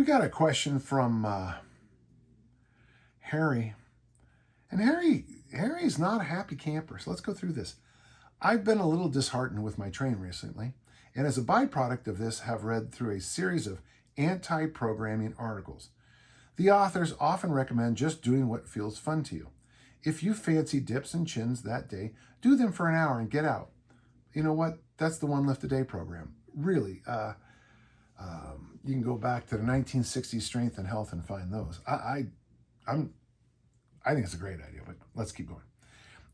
We got a question from Harry. And Harry's not a happy camper, so let's go through this. I've been a little disheartened with my train recently, and as a byproduct of this, have read through a series of anti-programming articles. The authors often recommend just doing what feels fun to you. If you fancy dips and chins that day, do them for an hour and get out. You know what? That's the One Lift a Day program. Really, you can go back to the 1960s Strength and Health and find those. I think it's a great idea, but let's keep going.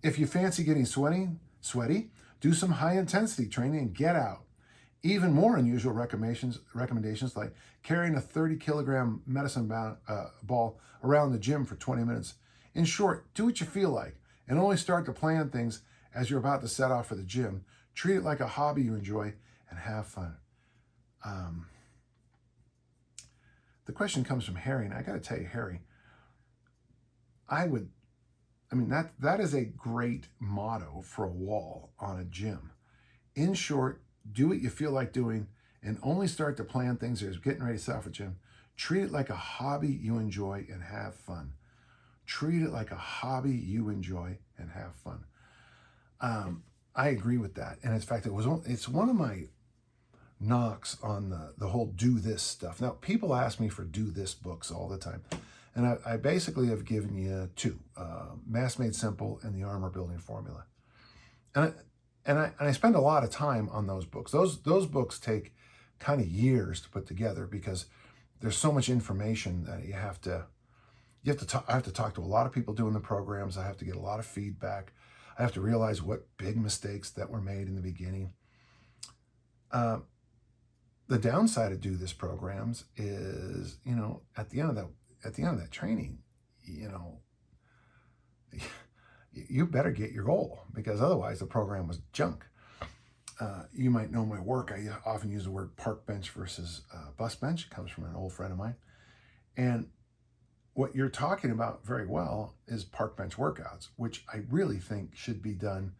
If you fancy getting sweaty, do some high-intensity training and get out. Even more unusual recommendations like carrying a 30-kilogram medicine ball around the gym for 20 minutes. In short, do what you feel like and only start to plan things as you're about to set off for the gym. Treat it like a hobby you enjoy and have fun. The question comes from Harry, and I got to tell you, Harry, that is a great motto for a wall on a gym. In short, do what you feel like doing and only start to plan things as you're getting ready to set off for the gym. Treat it like a hobby you enjoy and have fun. Treat it like a hobby you enjoy and have fun. I agree with that. And in fact, it's one of my knocks on the whole do this stuff. Now, people ask me for do this books all the time. And I basically have given you two, Mass Made Simple and the Armor Building Formula. And I spend a lot of time on those books. Those books take kind of years to put together because there's so much information that I have to talk to a lot of people doing the programs. I have to get a lot of feedback. I have to realize what big mistakes that were made in the beginning. The downside of do this programs is, at the end of that training, you better get your goal because otherwise the program was junk. You might know my work. I often use the word park bench versus bus bench. It comes from an old friend of mine. And what you're talking about very well is park bench workouts, which I really think should be done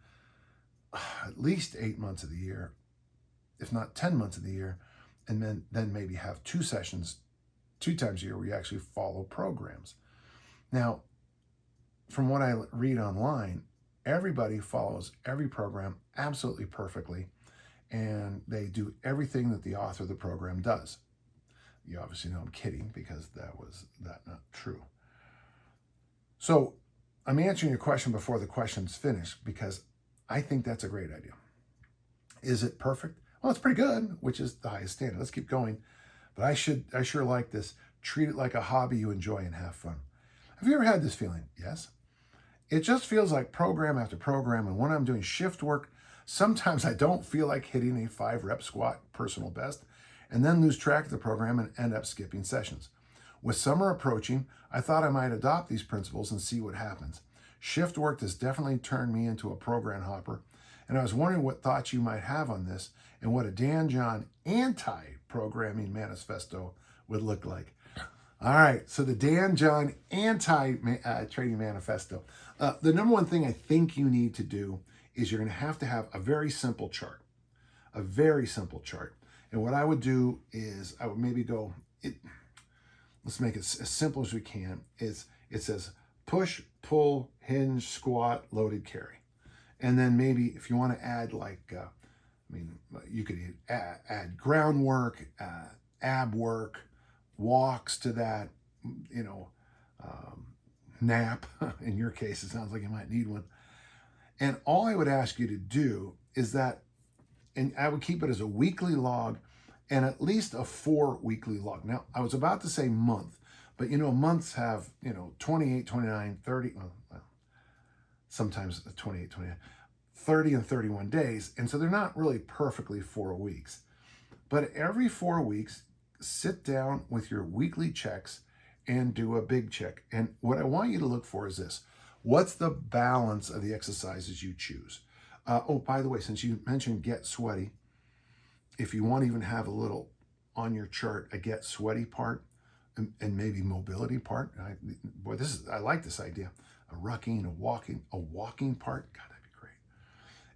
at least 8 months of the year, if not 10 months of the year, and then maybe have 2 sessions 2 times a year where you actually follow programs. Now, from what I read online, everybody follows every program absolutely perfectly, and they do everything that the author of the program does. You obviously know I'm kidding because that's not true. So I'm answering your question before the question's finished because I think that's a great idea. Is it perfect? Well, it's pretty good, which is the highest standard. Let's keep going. But I sure like this. Treat it like a hobby you enjoy and have fun. Have you ever had this feeling? Yes. It just feels like program after program, and when I'm doing shift work, sometimes I don't feel like hitting a 5-rep squat personal best, and then lose track of the program and end up skipping sessions. With summer approaching, I thought I might adopt these principles and see what happens. Shift work has definitely turned me into a program hopper, and I was wondering what thoughts you might have on this and what a Dan John anti-programming manifesto would look like. All right, so the Dan John anti-training manifesto. The number one thing I think you need to do is you're going to have a very simple chart. A very simple chart. And what I would do is I would maybe let's make it as simple as we can. It says push, pull, hinge, squat, loaded carry. And then maybe if you want to add you could add groundwork, ab work, walks to that, nap. In your case, it sounds like you might need one. And all I would ask you to do is that, and I would keep it as a weekly log and at least a 4 weekly log. Now, I was about to say month, but months have, 28, 29, 30, sometimes 28, 29, 30 and 31 days. And so they're not really perfectly 4 weeks. But every 4 weeks, sit down with your weekly checks and do a big check. And what I want you to look for is this. What's the balance of the exercises you choose? By the way, since you mentioned get sweaty, if you want to even have a little on your chart, a get sweaty part and maybe mobility part. I like this idea. A rucking, a walking part. God, that'd be great.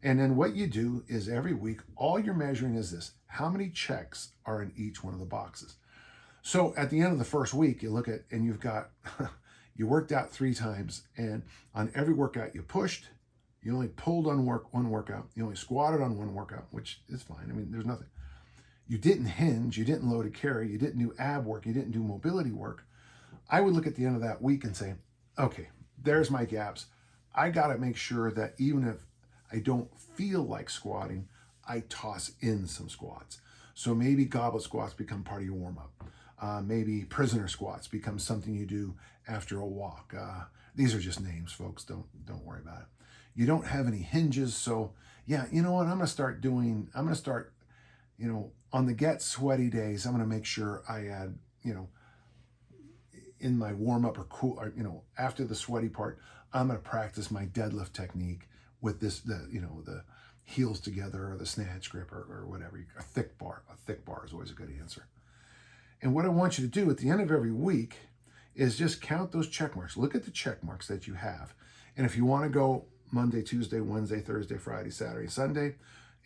And then what you do is every week, all you're measuring is this. How many checks are in each one of the boxes? So at the end of the first week, you look at, and you've got, you worked out 3 times, and on every workout you pushed, you only pulled on one workout, you only squatted on one workout, which is fine. I mean, there's nothing. You didn't hinge, you didn't load a carry, you didn't do ab work, you didn't do mobility work. I would look at the end of that week and say, okay, there's my gaps. I got to make sure that even if I don't feel like squatting, I toss in some squats. So maybe goblet squats become part of your warm-up. Maybe prisoner squats become something you do after a walk. These are just names, folks. Don't worry about it. You don't have any hinges, so yeah, you know what? I'm going to start, on the get sweaty days, I'm going to make sure I add, in my warm-up or after the sweaty part, I'm going to practice my deadlift technique with the heels together, or the snatch grip, or whatever. A thick bar is always a good answer. And what I want you to do at the end of every week is just count those check marks. Look at the check marks that you have. And if you want to go Monday, Tuesday, Wednesday, Thursday, Friday, Saturday, Sunday,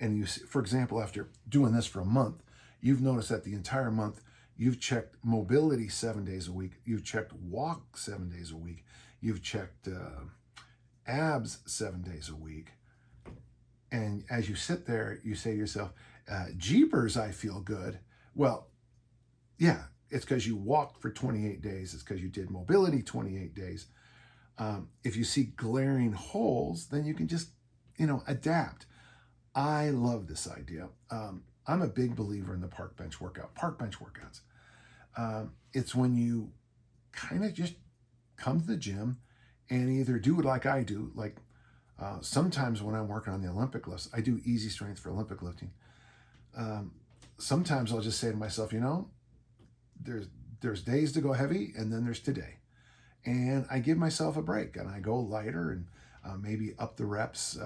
and you, for example, after doing this for a month, you've noticed that the entire month you've checked mobility 7 days a week, you've checked walk 7 days a week, you've checked abs 7 days a week. And as you sit there, you say to yourself, jeepers, I feel good. Well, yeah, it's because you walked for 28 days. It's because you did mobility 28 days. If you see glaring holes, then you can just, adapt. I love this idea. I'm a big believer in the park bench workouts. It's when you kind of just come to the gym and either do it like I do, like sometimes when I'm working on the Olympic lifts, I do easy strength for Olympic lifting. Sometimes I'll just say to myself, there's days to go heavy, and then there's today. And I give myself a break, and I go lighter and maybe up the reps.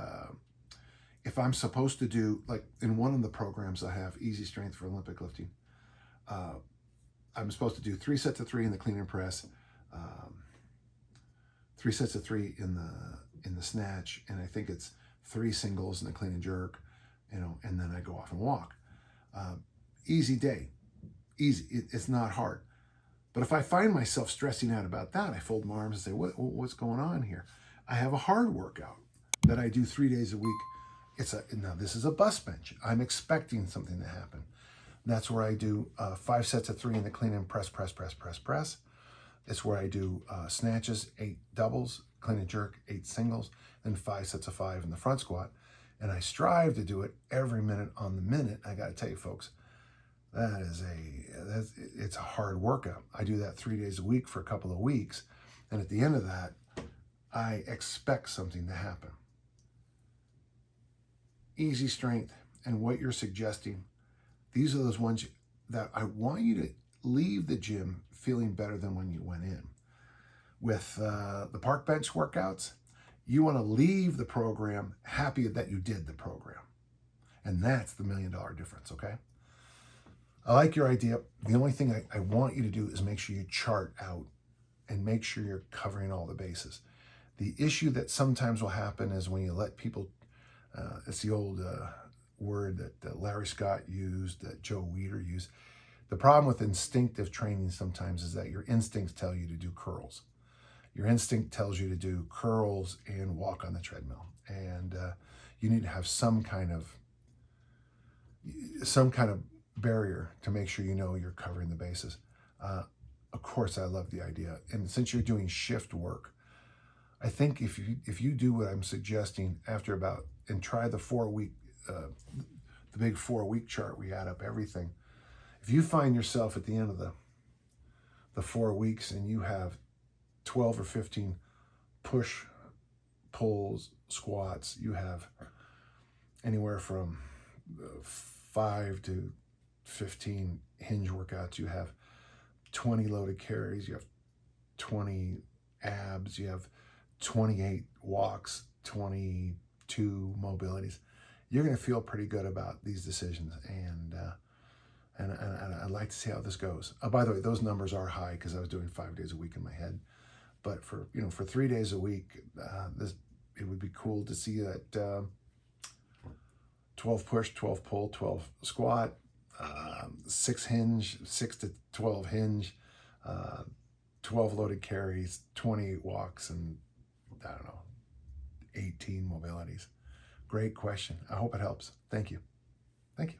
If I'm supposed to do, like in one of the programs I have, easy strength for Olympic lifting, I'm supposed to do 3 sets of 3 in the clean and press, 3 sets of 3 in the snatch, and I think it's 3 singles in the clean and jerk, and then I go off and walk. Easy day, easy. It's not hard. But if I find myself stressing out about that, I fold my arms and say, what's going on here? I have a hard workout that I do 3 days a week. Now this is a bus bench. I'm expecting something to happen. That's where I do 5 sets of 3 in the clean and press. It's where I do snatches, 8 doubles, clean and jerk, 8 singles, then 5 sets of 5 in the front squat. And I strive to do it every minute on the minute. I got to tell you, folks, it's a hard workout. I do that 3 days a week for a couple of weeks. And at the end of that, I expect something to happen. Easy strength and what you're suggesting, these are those ones that I want you to leave the gym feeling better than when you went in. With the park bench workouts, you want to leave the program happy that you did the program. And that's the $1 million difference, okay? I like your idea. The only thing I want you to do is make sure you chart out and make sure you're covering all the bases. The issue that sometimes will happen is when you let people, it's the old word that Larry Scott used, that Joe Weider used. The problem with instinctive training sometimes is that your instincts tell you to do curls. Your instinct tells you to do curls and walk on the treadmill. And you need to have some kind of barrier to make sure you're covering the bases. Of course, I love the idea. And since you're doing shift work, I think if you do what I'm suggesting after and try the 4-week, the big 4-week chart, we add up everything. If you find yourself at the end of the 4 weeks and you have 12 or 15 push, pulls, squats, you have anywhere from 5 to 15 hinge workouts, you have 20 loaded carries, you have 20 abs, you have 28 walks, 22 mobilities, you're going to feel pretty good about these decisions. And I'd like to see how this goes. By the way, those numbers are high because I was doing 5 days a week in my head. But for 3 days a week, it would be cool to see that 12 push, 12 pull, 12 squat, 6 to 12 hinge, 12 loaded carries, 20 walks, and I don't know, 18 mobilities. Great question. I hope it helps. Thank you. Thank you.